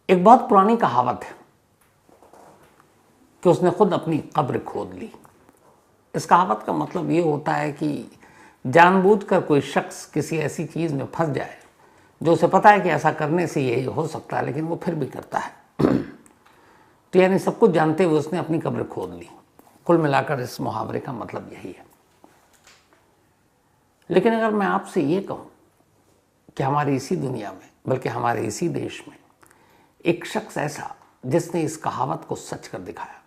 एक बहुत पुरानी कहावत है कि उसने खुद अपनी कब्र खोद ली। इस कहावत का मतलब ये होता है कि जानबूझकर कोई शख्स किसी ऐसी चीज़ में फंस जाए जो उसे पता है कि ऐसा करने से ये हो सकता है, लेकिन वो फिर भी करता है। तो यानी सब कुछ जानते हुए उसने अपनी कब्र खोद ली। कुल मिलाकर इस मुहावरे का मतलब यही है। लेकिन अगर मैं आपसे ये कहूँ कि हमारी इसी दुनिया में, बल्कि हमारे इसी देश में एक शख्स ऐसा जिसने इस कहावत को सच कर दिखाया,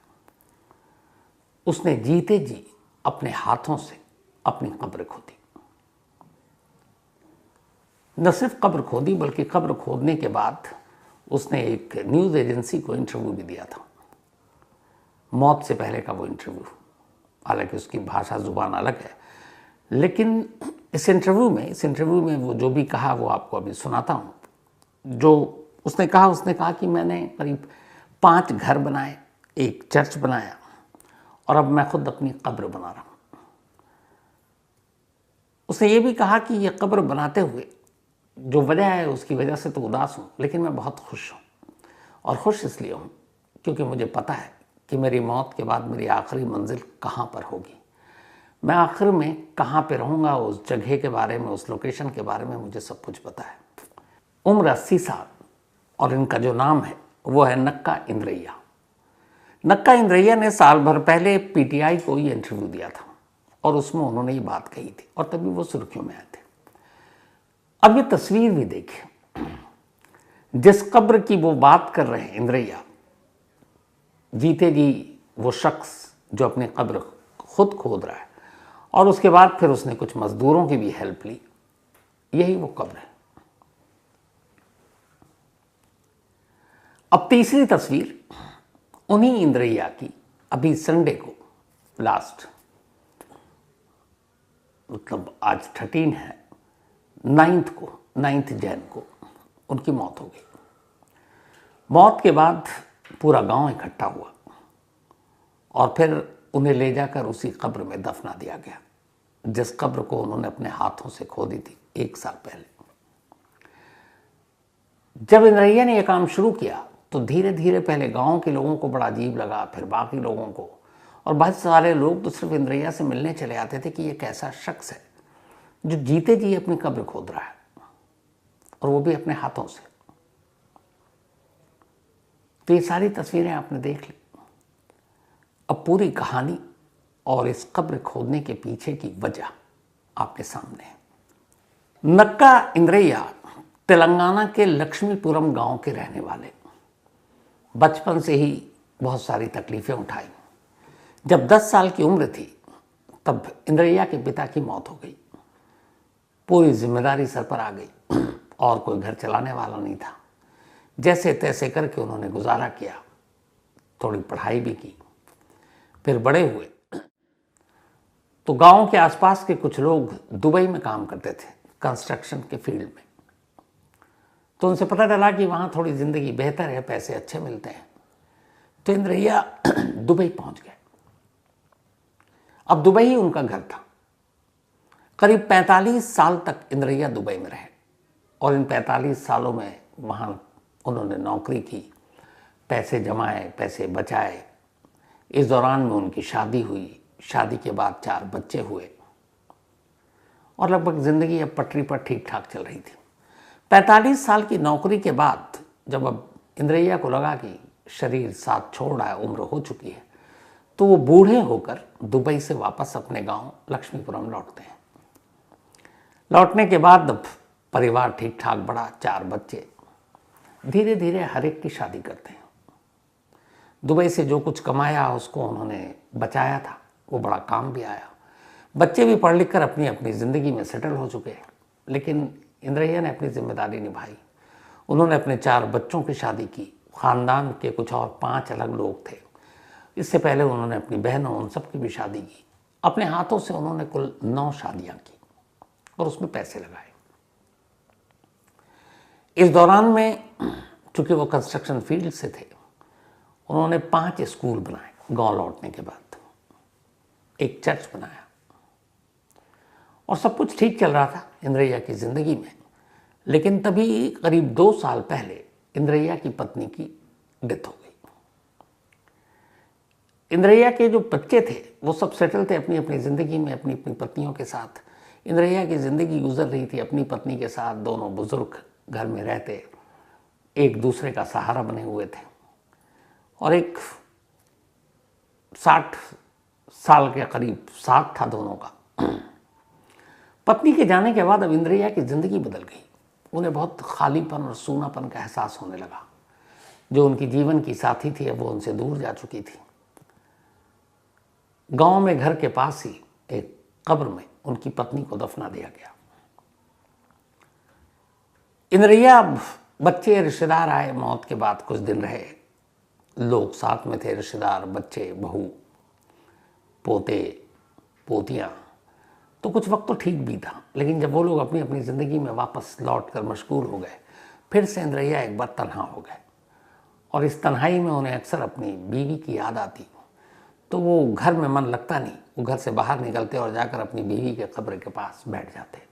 उसने जीते जी अपने हाथों से अपनी कब्र खोदी। न सिर्फ कब्र खोदी बल्कि कब्र खोदने के बाद उसने एक न्यूज़ एजेंसी को इंटरव्यू भी दिया था। मौत से पहले का वो इंटरव्यू, हालांकि उसकी भाषा जुबान अलग है, लेकिन इस इंटरव्यू में वो जो भी कहा वो आपको अभी सुनाता हूँ। जो उसने कहा कि मैंने करीब 5 घर बनाए, एक चर्च बनाया और अब मैं खुद अपनी कब्र बना रहा हूँ। उसने ये भी कहा कि ये कब्र बनाते हुए जो वजह है उसकी वजह से तो उदास हूँ, लेकिन मैं बहुत खुश हूँ। और खुश इसलिए हूँ क्योंकि मुझे पता है कि मेरी मौत के बाद मेरी आखिरी मंजिल कहाँ पर होगी, मैं आखिर में कहाँ पे रहूँगा, उस जगह के बारे में, उस लोकेशन के बारे में मुझे सब कुछ पता है। उम्र 80 साल और इनका जो नाम है वो है नक्का इंद्रैया। नक्का इंद्रैया ने साल भर पहले पीटीआई को ये इंटरव्यू दिया था और उसमें उन्होंने ये बात कही थी और तभी वो सुर्खियों में आए थे। अब ये तस्वीर भी देखिए, जिस कब्र की वो बात कर रहे हैं इंद्रैया, जीते जी वो शख्स जो अपनी कब्र खुद खोद रहा है और उसके बाद फिर उसने कुछ मजदूरों की भी हेल्प ली, यही वो कब्र है। अब तीसरी तस्वीर उन्हीं इंद्रैया की, अभी संडे को लास्ट, मतलब आज 13 है, 9 जैन को उनकी मौत हो गई। मौत के बाद पूरा गांव इकट्ठा हुआ और फिर उन्हें ले जाकर उसी कब्र में दफना दिया गया जिस कब्र को उन्होंने अपने हाथों से खोदी थी 1 साल पहले। जब इंद्रैया ने यह काम शुरू किया तो धीरे धीरे पहले गांव के लोगों को बड़ा अजीब लगा, फिर बाकी लोगों को, और बहुत सारे लोग तो सिर्फ इंद्रैया से मिलने चले आते थे कि ये कैसा शख्स है जो जीते जी अपनी कब्र खोद रहा है और वो भी अपने हाथों से। तो ये सारी तस्वीरें आपने देख ली। अब पूरी कहानी और इस कब्र खोदने के पीछे की वजह आपके सामने है। नक्का इंद्रैया तेलंगाना के लक्ष्मीपुरम गांव के रहने वाले, बचपन से ही बहुत सारी तकलीफें उठाई। जब 10 साल की उम्र थी तब इंद्रैया के पिता की मौत हो गई। पूरी जिम्मेदारी सर पर आ गई और कोई घर चलाने वाला नहीं था। जैसे तैसे करके उन्होंने गुजारा किया, थोड़ी पढ़ाई भी की। फिर बड़े हुए तो गांव के आसपास के कुछ लोग दुबई में काम करते थे, कंस्ट्रक्शन के फील्ड में। तो उनसे पता चला कि वहाँ थोड़ी ज़िंदगी बेहतर है, पैसे अच्छे मिलते हैं। तो इंद्रैया दुबई पहुँच गए। अब दुबई ही उनका घर था। करीब 45 साल तक इंद्रैया दुबई में रहे और इन 45 सालों में वहाँ उन्होंने नौकरी की, पैसे जमाए, पैसे बचाए। इस दौरान में उनकी शादी हुई। शादी के बाद 4 बच्चे हुए और लगभग ज़िंदगी अब पटरी पर ठीक ठाक चल रही थी। 45 साल की नौकरी के बाद जब अब इंद्रैया को लगा कि शरीर साथ छोड़ रहा है, उम्र हो चुकी है, तो वो बूढ़े होकर दुबई से वापस अपने गांव लक्ष्मीपुरम लौटते हैं। लौटने के बाद अब परिवार ठीक ठाक बढ़ा, 4 बच्चे। धीरे धीरे हर एक की शादी करते हैं। दुबई से जो कुछ कमाया उसको उन्होंने बचाया था, वो बड़ा काम भी आया। बच्चे भी पढ़ लिख कर अपनी अपनी ज़िंदगी में सेटल हो चुके हैं, लेकिन इंद्रैया ने अपनी जिम्मेदारी निभाई। उन्होंने अपने 4 बच्चों की शादी की। ख़ानदान के कुछ और 5 अलग लोग थे। इससे पहले उन्होंने अपनी बहनों, उन सब की भी शादी की। अपने हाथों से उन्होंने कुल 9 शादियाँ की और उसमें पैसे लगाए। इस दौरान में चूँकि वो कंस्ट्रक्शन फील्ड से थे, उन्होंने 5 स्कूल बनाए गांव लौटने के बाद, एक चर्च बनाया और सब कुछ ठीक चल रहा था इंद्रैया की ज़िंदगी में। लेकिन तभी करीब 2 साल पहले इंद्रैया की पत्नी की डेथ हो गई। इंद्रैया के जो बच्चे थे वो सब सेटल थे अपनी अपनी ज़िंदगी में, अपनी अपनी पत्नियों के साथ। इंद्रैया की ज़िंदगी गुजर रही थी अपनी पत्नी के साथ, दोनों बुजुर्ग घर में रहते, एक दूसरे का सहारा बने हुए थे। और एक 60 साल के करीब साथ था दोनों का। पत्नी के जाने के बाद अब इंद्रैया की ज़िंदगी बदल गई। उन्हें बहुत खालीपन और सूनापन का एहसास होने लगा। जो उनकी जीवन की साथी थी अब वो उनसे दूर जा चुकी थी। गांव में घर के पास ही एक कब्र में उनकी पत्नी को दफना दिया गया। इंद्रैया, बच्चे, रिश्तेदार आए, मौत के बाद कुछ दिन रहे, लोग साथ में थे, रिश्तेदार, बच्चे, बहू, पोते, पोतियां। तो कुछ वक्त तो ठीक भी था, लेकिन जब वो लोग अपनी अपनी ज़िंदगी में वापस लौट कर मशगूल हो गए, फिर से इंद्रैया एक बार तन्हा हो गए। और इस तन्हाई में उन्हें अक्सर अपनी बीवी की याद आती। तो वो घर में मन लगता नहीं, वो घर से बाहर निकलते और जाकर अपनी बीवी के कब्र के पास बैठ जाते।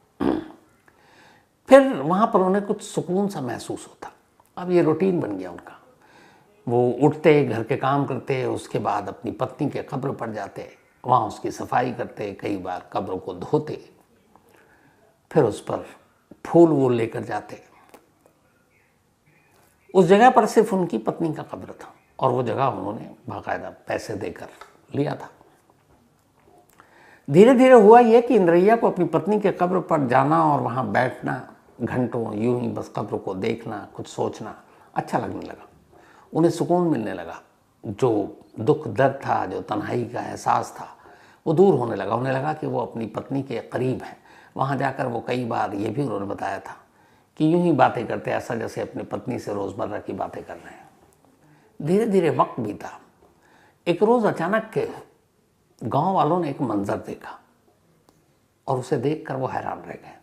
फिर वहाँ पर उन्हें कुछ सुकून सा महसूस होता। अब ये रूटीन बन गया उनका। वो उठते, घर के काम करते, उसके बाद अपनी पत्नी के कब्र पर जाते, वहाँ उसकी सफाई करते, कई बार कब्र को धोते, फिर उस पर फूल वूल लेकर जाते। उस जगह पर सिर्फ उनकी पत्नी का कब्र था और वो जगह उन्होंने बाकायदा पैसे देकर लिया था। धीरे धीरे हुआ यह कि इंद्रैया को अपनी पत्नी के कब्र पर जाना और वहाँ बैठना, घंटों यूं ही बस कब्र को देखना, कुछ सोचना अच्छा लगने लगा। उन्हें सुकून मिलने लगा। जो दुख दर्द था, जो तन्हाई का एहसास था, वो दूर होने लगा। उन्हें लगा कि वो अपनी पत्नी के करीब हैं। वहाँ जाकर वो कई बार ये भी उन्होंने बताया था कि यूं ही बातें करते, ऐसा जैसे अपनी पत्नी से रोज़मर्रा की बातें कर रहे हैं। धीरे धीरे वक्त बीता। एक रोज़ अचानक के गांव वालों ने एक मंजर देखा और उसे देखकर वो हैरान रह गए।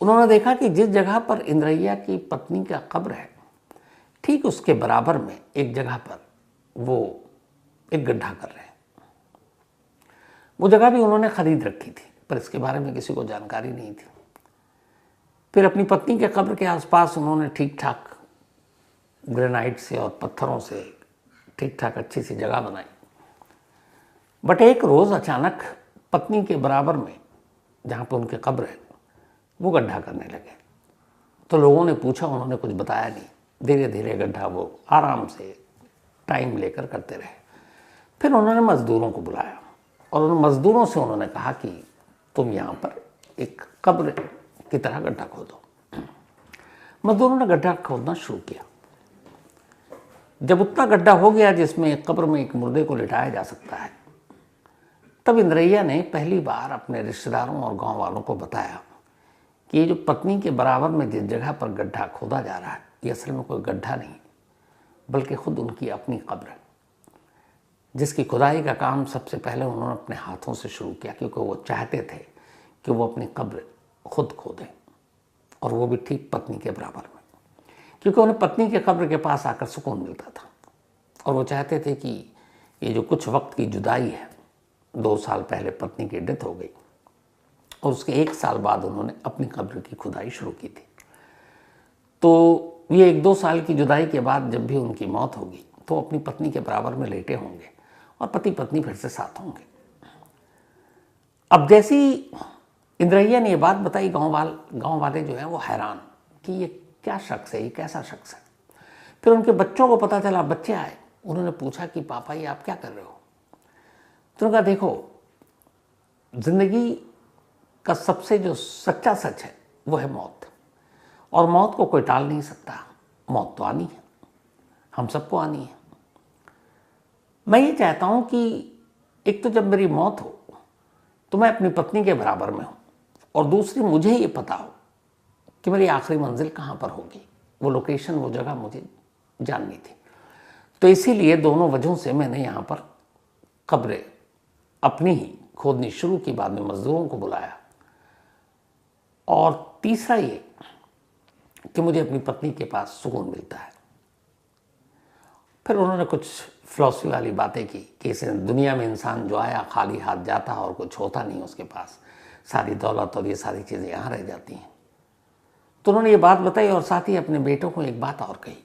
उन्होंने देखा कि जिस जगह पर इंद्रैया की पत्नी का कब्र है, ठीक उसके बराबर में एक जगह पर वो एक गड्ढा कर रहे हैं। वो जगह भी उन्होंने खरीद रखी थी, पर इसके बारे में किसी को जानकारी नहीं थी। फिर अपनी पत्नी के कब्र के आसपास उन्होंने ठीक ठाक ग्रेनाइट से और पत्थरों से ठीक ठाक अच्छी सी जगह बनाई। बट एक रोज़ अचानक पत्नी के बराबर में जहाँ पर उनके कब्र है, वो गड्ढा करने लगे। तो लोगों ने पूछा, उन्होंने कुछ बताया नहीं। धीरे धीरे गड्ढा वो आराम से टाइम लेकर करते रहे। फिर उन्होंने मज़दूरों को बुलाया और उन मज़दूरों से उन्होंने कहा कि तुम यहाँ पर एक कब्र की तरह गड्ढा खोदो। मज़दूरों ने गड्ढा खोदना शुरू किया। जब उतना गड्ढा हो गया जिसमें एक कब्र में एक मुर्दे को लिटाया जा सकता है, तब इंद्रैया ने पहली बार अपने रिश्तेदारों और गांव वालों को बताया कि ये जो पत्नी के बराबर में जिस जगह पर गड्ढा खोदा जा रहा है, ये असल में कोई गड्ढा नहीं, बल्कि खुद उनकी अपनी कब्र है, जिसकी खुदाई का काम सबसे पहले उन्होंने अपने हाथों से शुरू किया, क्योंकि वो चाहते थे कि वो अपनी कब्र खुद खोदें, और वो भी ठीक पत्नी के बराबर में, क्योंकि उन्हें पत्नी के कब्र के पास आकर सुकून मिलता था। और वो चाहते थे कि ये जो कुछ वक्त की जुदाई है, 2 साल पहले पत्नी की डेथ हो गई और उसके 1 साल बाद उन्होंने अपनी कब्र की खुदाई शुरू की थी। तो ये 1-2 साल की जुदाई के बाद जब भी उनकी मौत होगी तो अपनी पत्नी के बराबर में लेटे होंगे और पति पत्नी फिर से साथ होंगे। अब जैसी इंद्रैया ने ये बात बताई, गांव वाले जो हैं वो हैरान कि ये क्या शख्स है, ये कैसा शख्स है। फिर उनके बच्चों को पता चला, बच्चे आए, उन्होंने पूछा कि पापा ये आप क्या कर रहे हो। तो उन्होंने कहा देखो, जिंदगी का सबसे जो सच्चा सच है वो है मौत, और मौत को कोई टाल नहीं सकता। मौत तो आनी है, हम सबको आनी है। मैं ये चाहता हूं कि एक तो जब मेरी मौत हो तो मैं अपनी पत्नी के बराबर में हूं, और दूसरी मुझे ये पता हो कि मेरी आखिरी मंजिल कहाँ पर होगी। वो लोकेशन, वो जगह मुझे जाननी थी। तो इसीलिए दोनों वजहों से मैंने यहाँ पर कब्रें अपनी ही खोदनी शुरू की, बाद में मजदूरों को बुलाया, और तीसरा ये कि मुझे अपनी पत्नी के पास सुकून मिलता है। फिर उन्होंने कुछ फिलॉसफी वाली बातें की कि इस दुनिया में इंसान जो आया खाली हाथ जाता है और कुछ होता नहीं उसके पास, सारी दौलत और ये सारी चीज़ें यहाँ रह जाती हैं। तो उन्होंने ये बात बताई और साथ ही अपने बेटों को एक बात और कही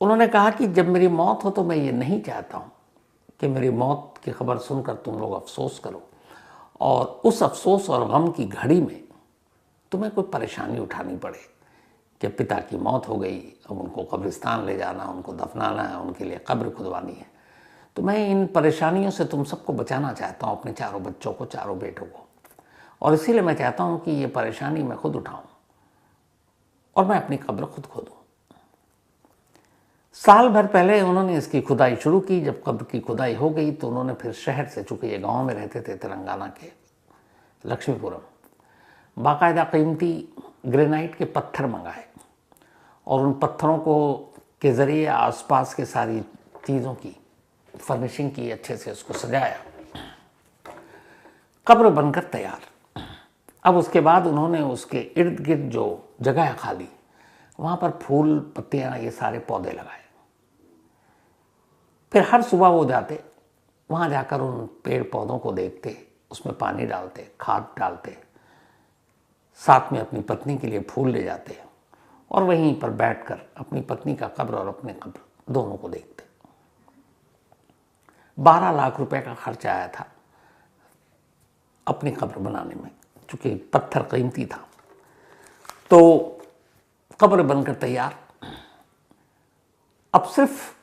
उन्होंने कहा कि जब मेरी मौत हो तो मैं ये नहीं चाहता हूँ कि मेरी मौत की खबर सुनकर तुम लोग अफसोस करो और उस अफसोस और गम की घड़ी में तुम्हें कोई परेशानी उठानी पड़े कि पिता की मौत हो गई, अब उनको कब्रिस्तान ले जाना, उनको दफनाना है, उनके लिए कब्र खुदवानी है। तो मैं इन परेशानियों से तुम सबको बचाना चाहता हूँ, अपने चारों बच्चों को, चारों बेटों को, और इसीलिए मैं चाहता हूँ कि ये परेशानी मैं खुद उठाऊँ और मैं अपनी कब्र खुद खोदूँ। साल भर पहले उन्होंने इसकी खुदाई शुरू की। जब कब्र की खुदाई हो गई तो उन्होंने फिर शहर से, चूँकि ये गांव में रहते थे तेलंगाना के लक्ष्मीपुरम, बाकायदा कीमती ग्रेनाइट के पत्थर मंगाए और उन पत्थरों को के ज़रिए आसपास के सारी चीज़ों की फर्निशिंग की, अच्छे से उसको सजाया, कब्र बनकर तैयार। अब उसके बाद उन्होंने उसके इर्द गिर्द जो जगह है खाली, वहाँ पर फूल, पत्तियाँ, ये सारे पौधे लगाए। फिर हर सुबह वो जाते, वहाँ जाकर उन पेड़ पौधों को देखते, उसमें पानी डालते, खाद डालते, साथ में अपनी पत्नी के लिए फूल ले जाते और वहीं पर बैठकर अपनी पत्नी का कब्र और अपने कब्र दोनों को देखते। 12 लाख रुपए का खर्चा आया था अपनी कब्र बनाने में, चूँकि पत्थर कीमती था। तो कब्र बनकर तैयार। अब सिर्फ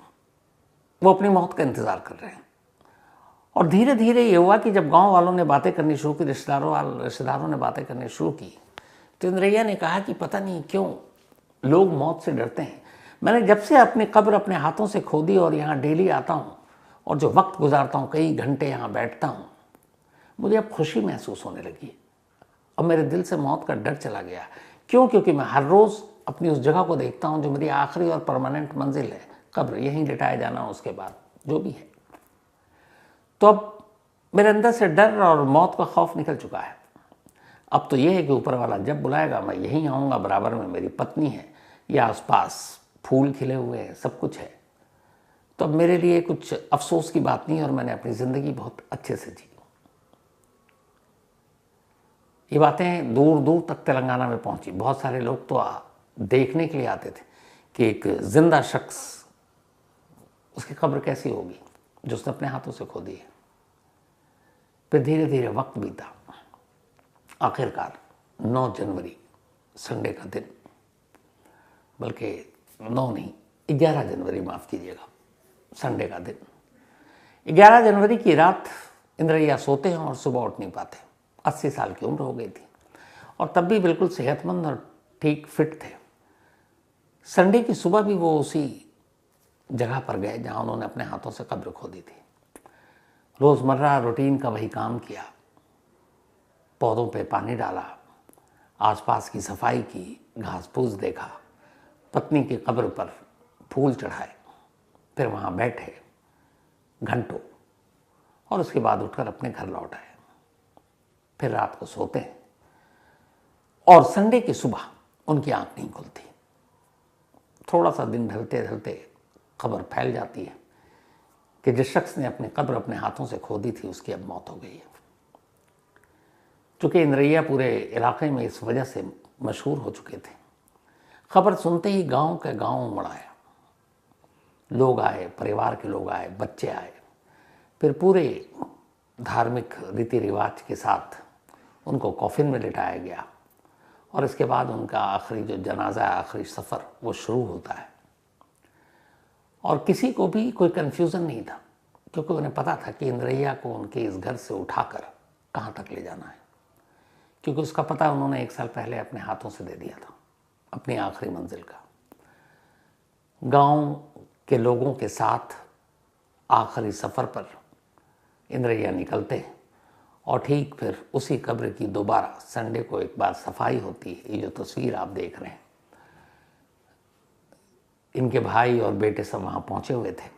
वो अपनी मौत का इंतज़ार कर रहे हैं। और धीरे धीरे ये हुआ कि जब गांव वालों ने बातें करनी शुरू की, रिश्तेदारों ने बातें करनी शुरू की, तो इंद्रैया ने कहा कि पता नहीं क्यों लोग मौत से डरते हैं। मैंने जब से अपनी कब्र अपने हाथों से खोदी और यहाँ डेली आता हूँ और जो वक्त गुजारता हूँ, कई घंटे यहाँ बैठता हूँ, मुझे अब खुशी महसूस होने लगी। अब मेरे दिल से मौत का डर चला गया। क्यों? क्योंकि मैं हर रोज़ अपनी उस जगह को देखता हूँ जो मेरी आखिरी और परमानेंट मंजिल है, कब्र, यहीं लिटाया जाना, उसके बाद जो भी है। तो अब मेरे अंदर से डर और मौत का खौफ निकल चुका है। अब तो ये है कि ऊपर वाला जब बुलाएगा मैं यहीं आऊँगा, बराबर में मेरी पत्नी है, ये आसपास फूल खिले हुए हैं, सब कुछ है। तो अब मेरे लिए कुछ अफसोस की बात नहीं है और मैंने अपनी ज़िंदगी बहुत अच्छे से जी। ये बातें दूर दूर तक तेलंगाना में पहुंची। बहुत सारे लोग तो देखने के लिए आते थे कि एक जिंदा शख्स, उसकी कब्र कैसी होगी जो उसने अपने हाथों से खोदी है। फिर धीरे धीरे वक्त बीता। आखिरकार 9 जनवरी, संडे का दिन, बल्कि 9 नहीं, 11 जनवरी, माफ़ कीजिएगा, संडे का दिन, 11 जनवरी की रात इंद्रैया सोते हैं और सुबह उठ नहीं पाते। 80 साल की उम्र हो गई थी और तब भी बिल्कुल सेहतमंद और ठीक फिट थे। संडे की सुबह भी वो उसी जगह पर गए जहाँ उन्होंने अपने हाथों से कब्र खोदी थी। रोज़मर्रा रूटीन का वही काम किया, पौधों पे पानी डाला, आसपास की सफाई की, घास फूस देखा, पत्नी की कब्र पर फूल चढ़ाए, फिर वहाँ बैठे घंटों और उसके बाद उठकर अपने घर लौट आए। फिर रात को सोते हैं और संडे की सुबह उनकी आंख नहीं खुलती। थोड़ा सा दिन ढलते ढलते खबर फैल जाती है कि जिस शख्स ने अपनी कब्र अपने हाथों से खोदी थी उसकी अब मौत हो गई है। चूँकि इंद्रैया पूरे इलाके में इस वजह से मशहूर हो चुके थे, खबर सुनते ही गांव के गांव उमड़ आया। लोग आए, परिवार के लोग आए, बच्चे आए। फिर पूरे धार्मिक रीति रिवाज के साथ उनको कॉफिन में लिटाया गया और इसके बाद उनका आखिरी जो जनाजा, आखिरी सफ़र, वो शुरू होता है। और किसी को भी कोई कन्फ्यूज़न नहीं था, क्योंकि उन्हें पता था कि इंद्रैया को उनके इस घर से उठाकर कहाँ तक ले जाना है, क्योंकि उसका पता उन्होंने 1 साल पहले अपने हाथों से दे दिया था, अपनी आखिरी मंजिल का। गांव के लोगों के साथ आखिरी सफ़र पर इंद्रैया निकलते हैं और ठीक फिर उसी कब्र की दोबारा संडे को एक बार सफाई होती है। ये जो तस्वीर आप देख रहे हैं, इनके भाई और बेटे सब वहाँ पहुँचे हुए थे।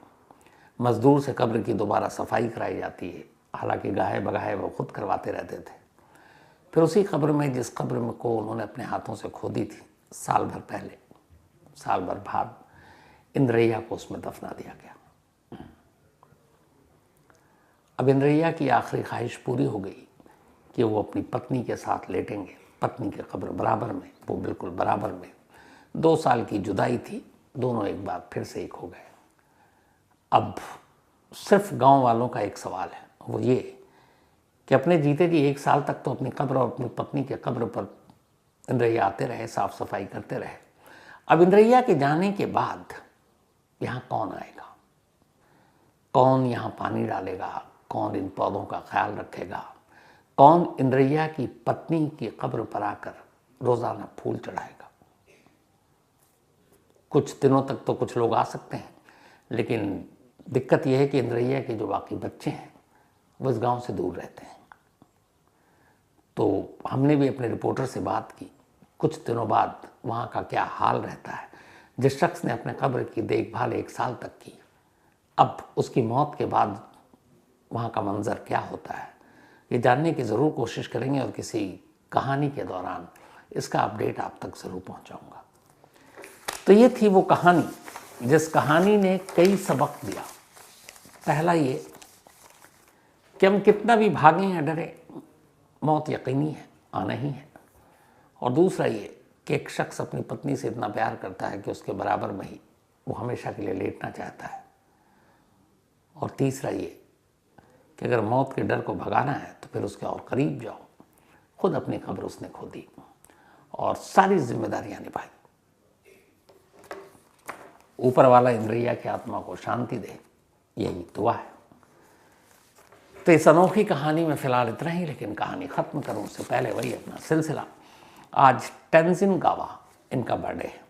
मज़दूर से कब्र की दोबारा सफाई कराई जाती है, हालांकि गाहे बगाहे वो खुद करवाते रहते थे। फिर उसी कब्र में, जिस कब्र में को उन्होंने अपने हाथों से खोदी थी साल भर पहले, साल भर बाद, इंद्रैया को उसमें दफना दिया गया। अब इंद्रैया की आखिरी ख्वाहिश पूरी हो गई कि वो अपनी पत्नी के साथ लेटेंगे। पत्नी की कब्र बराबर में, वो बिल्कुल बराबर में। 2 साल की जुदाई थी, दोनों एक बार फिर से एक हो गए। अब सिर्फ गांव वालों का एक सवाल है, वो ये कि अपने जीते जी 1 साल तक तो अपनी कब्र और अपनी पत्नी के कब्र पर इंद्रैया आते रहे, साफ सफाई करते रहे। अब इंद्रैया के जाने के बाद यहाँ कौन आएगा, कौन यहाँ पानी डालेगा, कौन इन पौधों का ख्याल रखेगा, कौन इंद्रैया की पत्नी की कब्र पर आकर रोजाना फूल चढ़ाएगा। कुछ दिनों तक तो कुछ लोग आ सकते हैं, लेकिन दिक्कत यह है कि इंद्रैया के जो बाकी बच्चे हैं वो इस गांव से दूर रहते हैं। तो हमने भी अपने रिपोर्टर से बात की, कुछ दिनों बाद वहाँ का क्या हाल रहता है। जिस शख्स ने अपने कब्र की देखभाल 1 साल तक की, अब उसकी मौत के बाद वहाँ का मंजर क्या होता है, ये जानने की ज़रूर कोशिश करेंगे और किसी कहानी के दौरान इसका अपडेट आप तक ज़रूर पहुँचाऊँगा। तो ये थी वो कहानी जिस कहानी ने कई सबक दिया। पहला ये कि हम कितना भी भागें या डरे, मौत यकीनी है, आना ही है। और दूसरा ये कि एक शख्स अपनी पत्नी से इतना प्यार करता है कि उसके बराबर में ही वो हमेशा के लिए लेटना चाहता है। और तीसरा ये कि अगर मौत के डर को भगाना है तो फिर उसके और करीब जाओ। खुद अपनी कब्र उसने खो दी और सारी जिम्मेदारियां निभाई। ऊपर वाला इंद्रैया की आत्मा को शांति दे, यही दुआ है। तो इस अनोखी कहानी में फिलहाल इतना ही, लेकिन कहानी ख़त्म करूं उससे पहले वही अपना सिलसिला। आज टेंजिन गावा इनका बर्थडे है,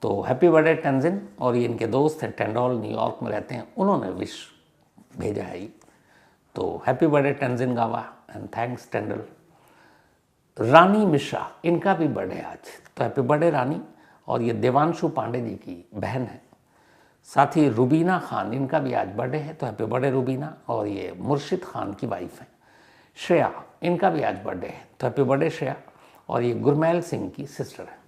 तो हैप्पी बर्थडे टेंजिन। और ये इनके दोस्त हैं, टेंडोल न्यूयॉर्क में रहते हैं, उन्होंने विश भेजा है। तो हैप्पी बर्थडे टेंजिन गावा एंड थैंक्स टेंडल। रानी मिश्रा, इनका भी बर्थडे आज, तो हैप्पी बर्थडे रानी। और ये देवांशु पांडे जी की बहन है। साथ ही रुबीना खान, इनका भी आज बर्थडे है, तो हैप्पी बर्थडे रुबीना। और ये मुर्शिद खान की वाइफ है। श्रेया, इनका भी आज बर्थडे है, तो हैप्पी बर्थडे श्रेया। और ये गुरमैल सिंह की सिस्टर है।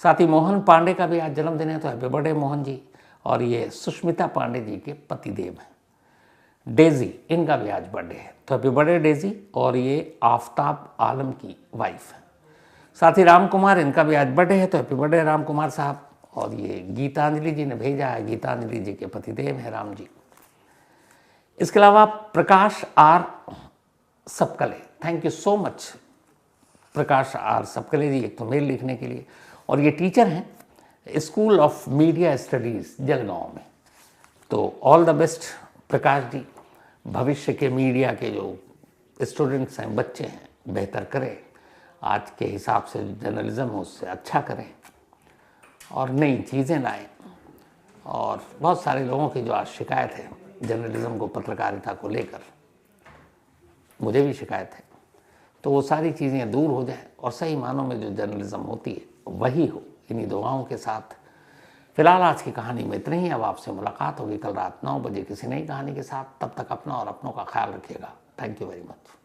साथ ही मोहन पांडे का भी आज जन्मदिन है, तो हैप्पी बर्थडे मोहन जी। और ये सुष्मिता पांडे जी के पतिदेव हैं। डेजी, इनका भी आज बर्थडे है, तो हैप्पी बर्थडे डेजी। और ये आफ्ताब आलम की वाइफ है। साथ ही राम कुमार, इनका भी आज बर्थडे है, तो हैप्पी बर्थडे राम कुमार साहब। और ये गीतांजलि जी ने भेजा है, गीतांजलि जी के पतिदेव हैं राम जी। इसके अलावा Prakash R Sabkale, thank you so much Prakash R Sabkale ji, एक तो मेल लिखने के लिए। और ये टीचर हैं school of media studies Jalgaon में। तो all the best Prakash ji, भविष्य के मीडिया के जो स्टूडेंट्स हैं, बच्चे हैं, बेहतर करें, आज के हिसाब से जर्नलिज्म हो उससे अच्छा करें और नई चीज़ें लाएं। और बहुत सारे लोगों की जो आज शिकायत है जर्नलिज्म को, पत्रकारिता को लेकर, मुझे भी शिकायत है, तो वो सारी चीज़ें दूर हो जाए और सही मानों में जो जर्नलिज्म होती है वही हो। इन्हीं दुआओं के साथ फिलहाल आज की कहानी में इतने ही। अब आपसे मुलाकात होगी कल रात 9 बजे किसी नई कहानी के साथ। तब तक अपना और अपनों का ख्याल रखिएगा। Thank you very much.